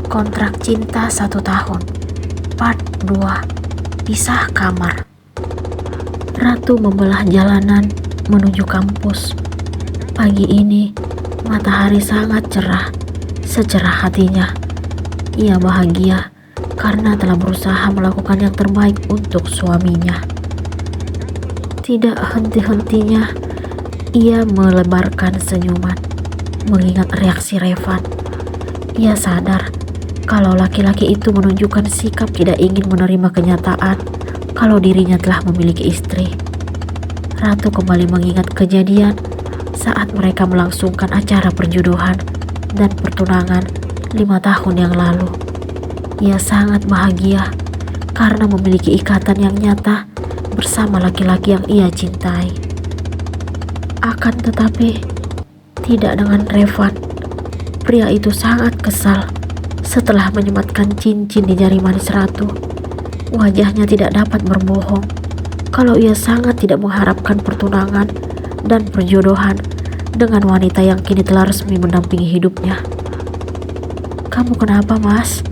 Kontrak Cinta 1 tahun, Part 2, Pisah Kamar. Ratu membelah jalanan menuju kampus. Pagi ini, matahari sangat cerah, secerah hatinya. Ia bahagia karena telah berusaha melakukan yang terbaik untuk suaminya. Tidak henti-hentinya, ia melebarkan senyuman, mengingat reaksi Revan. Ia sadar kalau laki-laki itu menunjukkan sikap tidak ingin menerima kenyataan kalau dirinya telah memiliki istri. Ratu kembali mengingat kejadian saat mereka melangsungkan acara perjodohan dan pertunangan 5 tahun yang lalu. Ia sangat bahagia karena memiliki ikatan yang nyata bersama laki-laki yang ia cintai. Akan tetapi, tidak dengan Revan. Pria itu sangat kesal setelah menyematkan cincin di jari manis Ratu. Wajahnya tidak dapat berbohong kalau ia sangat tidak mengharapkan pertunangan dan perjodohan dengan wanita yang kini telah resmi mendampingi hidupnya. "Kamu kenapa, Mas?"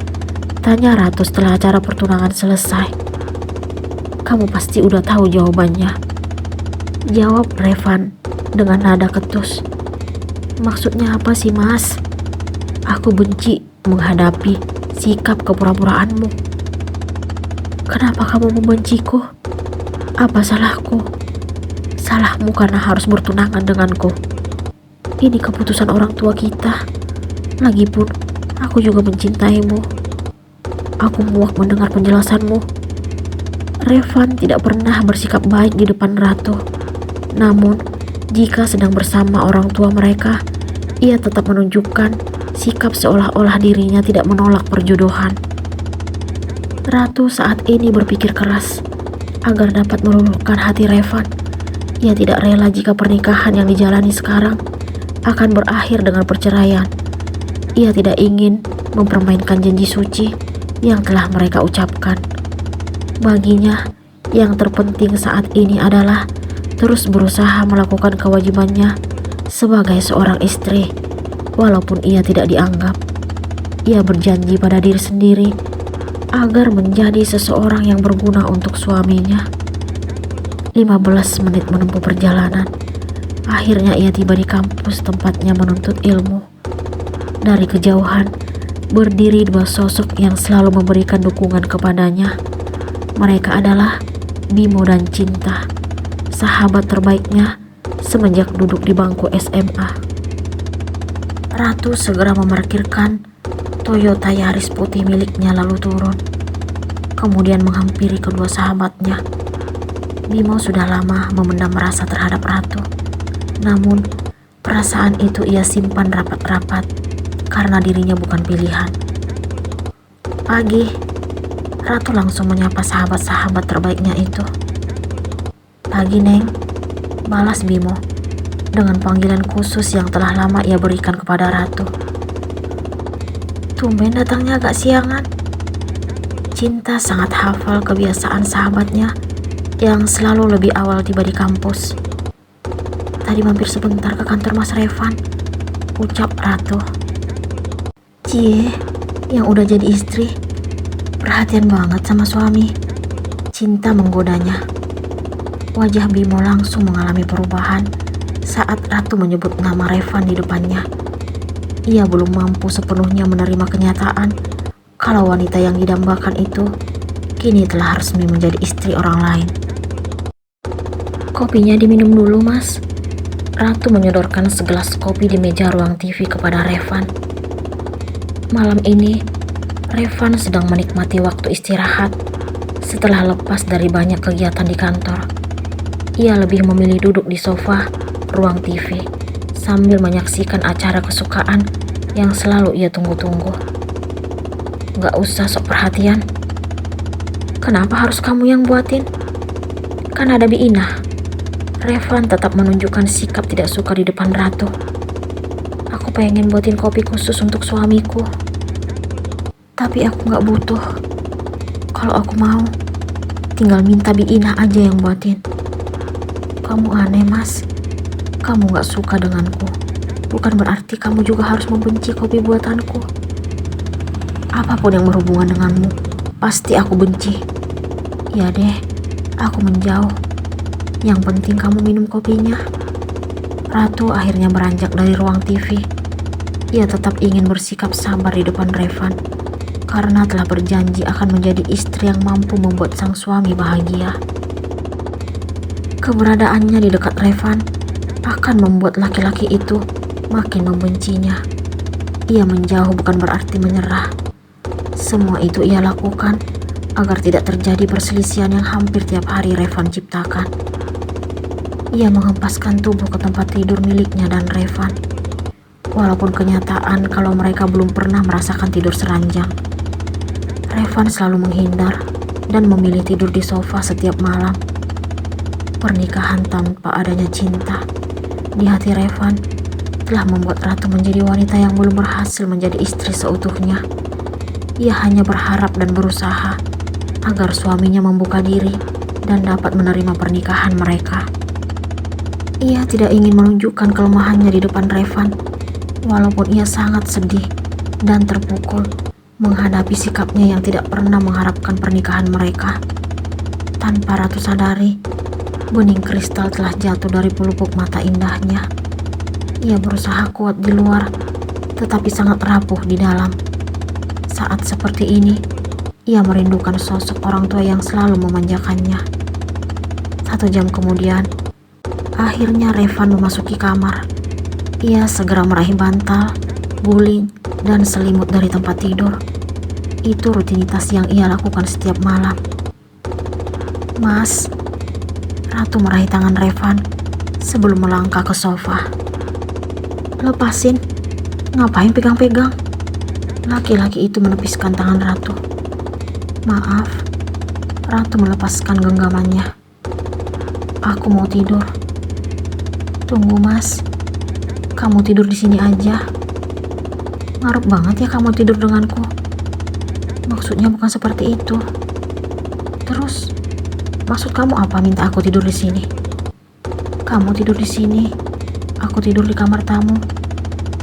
tanya Ratu setelah acara pertunangan selesai. "Kamu pasti udah tahu jawabannya," jawab Revan dengan nada ketus. "Maksudnya apa sih, Mas? Aku benci menghadapi sikap kepura-puraanmu." "Kenapa kamu membenciku? Apa salahku?" "Salahmu karena harus bertunangan denganku. Ini keputusan orang tua kita. Lagipun, aku juga mencintaimu." "Aku muak mendengar penjelasanmu." Revan tidak pernah bersikap baik di depan Ratu. Namun, jika sedang bersama orang tua mereka, ia tetap menunjukkan sikap seolah-olah dirinya tidak menolak perjodohan. Ratu saat ini berpikir keras agar dapat meluluhkan hati Revan. Ia tidak rela jika pernikahan yang dijalani sekarang akan berakhir dengan perceraian. Ia tidak ingin mempermainkan janji suci yang telah mereka ucapkan. Baginya, yang terpenting saat ini adalah terus berusaha melakukan kewajibannya sebagai seorang istri, walaupun ia tidak dianggap. Ia berjanji pada diri sendiri agar menjadi seseorang yang berguna untuk suaminya. 15 menit menempuh perjalanan, akhirnya ia tiba di kampus tempatnya menuntut ilmu. Dari kejauhan, berdiri 2 sosok yang selalu memberikan dukungan kepadanya. Mereka adalah Bimo dan Cinta, sahabat terbaiknya semenjak duduk di bangku SMA. Ratu segera memarkirkan Toyota Yaris putih miliknya lalu turun. Kemudian menghampiri kedua sahabatnya. Bimo sudah lama memendam rasa terhadap Ratu. Namun, perasaan itu ia simpan rapat-rapat karena dirinya bukan pilihan. "Pagi," Ratu langsung menyapa sahabat-sahabat terbaiknya itu. "Pagi, Neng," balas Bimo dengan panggilan khusus yang telah lama ia berikan kepada Ratu. "Tumben datangnya agak siangan." Cinta sangat hafal kebiasaan sahabatnya yang selalu lebih awal tiba di kampus. "Tadi mampir sebentar ke kantor Mas Revan," ucap Ratu. "Cie, yang udah jadi istri, perhatian banget sama suami." Cinta menggodanya. Wajah Bimo langsung mengalami perubahan saat Ratu menyebut nama Revan di depannya. Ia belum mampu sepenuhnya menerima kenyataan kalau wanita yang didambakan itu kini telah resmi menjadi istri orang lain. "Kopinya diminum dulu, Mas." Ratu menyodorkan segelas kopi di meja ruang TV kepada Revan. Malam ini, Revan sedang menikmati waktu istirahat setelah lepas dari banyak kegiatan di kantor. Ia lebih memilih duduk di sofa ruang TV sambil menyaksikan acara kesukaan yang selalu ia tunggu-tunggu. "Gak usah sok perhatian. Kenapa harus kamu yang buatin? Kan ada Bi Inah." Revan tetap menunjukkan sikap tidak suka di depan Ratu. "Aku pengen buatin kopi khusus untuk suamiku. Tapi aku gak butuh. Kalau aku mau, tinggal minta Bi Inah aja yang buatin." "Kamu aneh, Mas. Kamu gak suka denganku bukan berarti kamu juga harus membenci kopi buatanku." Apapun yang berhubungan denganmu, pasti aku benci. Ya deh, aku menjauh. Yang penting kamu minum kopinya. Ratu akhirnya beranjak dari ruang TV. Ia tetap ingin bersikap sabar di depan Revan, karena telah berjanji akan menjadi istri yang mampu membuat sang suami bahagia. Keberadaannya di dekat Revan akan membuat laki-laki itu makin membencinya. Ia menjauh bukan berarti menyerah. Semua itu ia lakukan agar tidak terjadi perselisihan yang hampir tiap hari Revan ciptakan. Ia menghempaskan tubuh ke tempat tidur miliknya dan Revan. Walaupun kenyataan kalau mereka belum pernah merasakan tidur seranjang. Revan selalu menghindar dan memilih tidur di sofa setiap malam. Pernikahan tanpa adanya cinta di hati Revan telah membuat Ratu menjadi wanita yang belum berhasil menjadi istri seutuhnya. Ia hanya berharap dan berusaha agar suaminya membuka diri dan dapat menerima pernikahan mereka. Ia tidak ingin menunjukkan kelemahannya di depan Revan, walaupun ia sangat sedih dan terpukul menghadapi sikapnya yang tidak pernah mengharapkan pernikahan mereka. Tanpa Ratu sadari, bening kristal telah jatuh dari pelupuk mata indahnya. Ia berusaha kuat di luar, tetapi sangat rapuh di dalam. Saat seperti ini, ia merindukan sosok orang tua yang selalu memanjakannya. 1 jam kemudian, akhirnya Revan memasuki kamar. Ia segera meraih bantal, guling, dan selimut dari tempat tidur. Itu rutinitas yang ia lakukan setiap malam. Mas, Ratu meraih tangan Revan sebelum melangkah ke sofa. Lepasin, ngapain pegang-pegang? Laki-laki itu menepiskan tangan Ratu. Maaf, Ratu melepaskan genggamannya. Aku mau tidur. Tunggu mas, kamu tidur di sini aja. Ngarep banget ya kamu tidur denganku. Maksudnya bukan seperti itu. Terus, maksud kamu apa minta aku tidur di sini? Kamu tidur di sini, aku tidur di kamar tamu.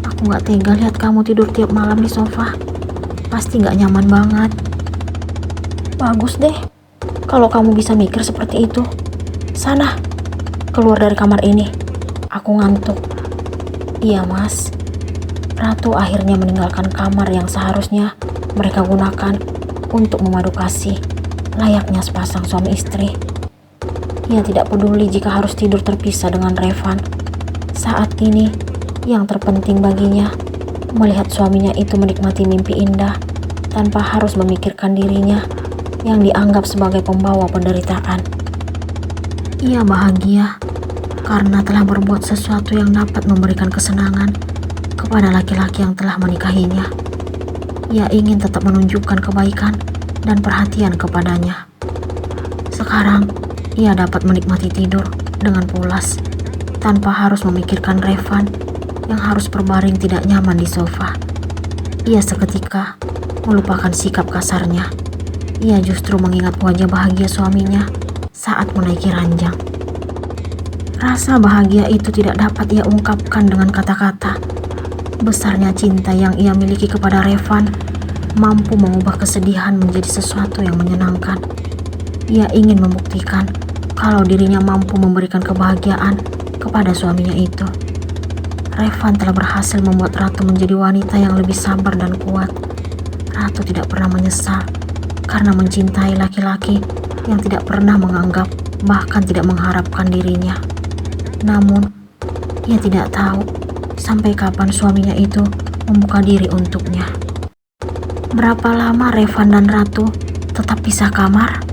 Aku gak tega lihat kamu tidur tiap malam di sofa. Pasti gak nyaman banget. Bagus deh, kalau kamu bisa mikir seperti itu. Sana, keluar dari kamar ini. Aku ngantuk. Iya mas. Ratu akhirnya meninggalkan kamar yang seharusnya mereka gunakan untuk memadu kasih, layaknya sepasang suami istri. Ia tidak peduli jika harus tidur terpisah dengan Revan. Saat ini, yang terpenting baginya, melihat suaminya itu menikmati mimpi indah tanpa harus memikirkan dirinya yang dianggap sebagai pembawa penderitaan. Ia bahagia karena telah berbuat sesuatu yang dapat memberikan kesenangan kepada laki-laki yang telah menikahinya. Ia ingin tetap menunjukkan kebaikan dan perhatian kepadanya. Sekarang, ia dapat menikmati tidur dengan pulas tanpa harus memikirkan Revan yang harus berbaring tidak nyaman di sofa. Ia seketika melupakan sikap kasarnya. Ia justru mengingat wajah bahagia suaminya saat menaiki ranjang. Rasa bahagia itu tidak dapat ia ungkapkan dengan kata-kata. Besarnya cinta yang ia miliki kepada Revan mampu mengubah kesedihan menjadi sesuatu yang menyenangkan. Ia ingin membuktikan kalau dirinya mampu memberikan kebahagiaan kepada suaminya itu. Revan telah berhasil membuat Ratu menjadi wanita yang lebih sabar dan kuat. Ratu tidak pernah menyesal karena mencintai laki-laki yang tidak pernah menganggap bahkan tidak mengharapkan dirinya. Namun, ia tidak tahu sampai kapan suaminya itu membuka diri untuknya. Berapa lama Revan dan Ratu tetap pisah kamar?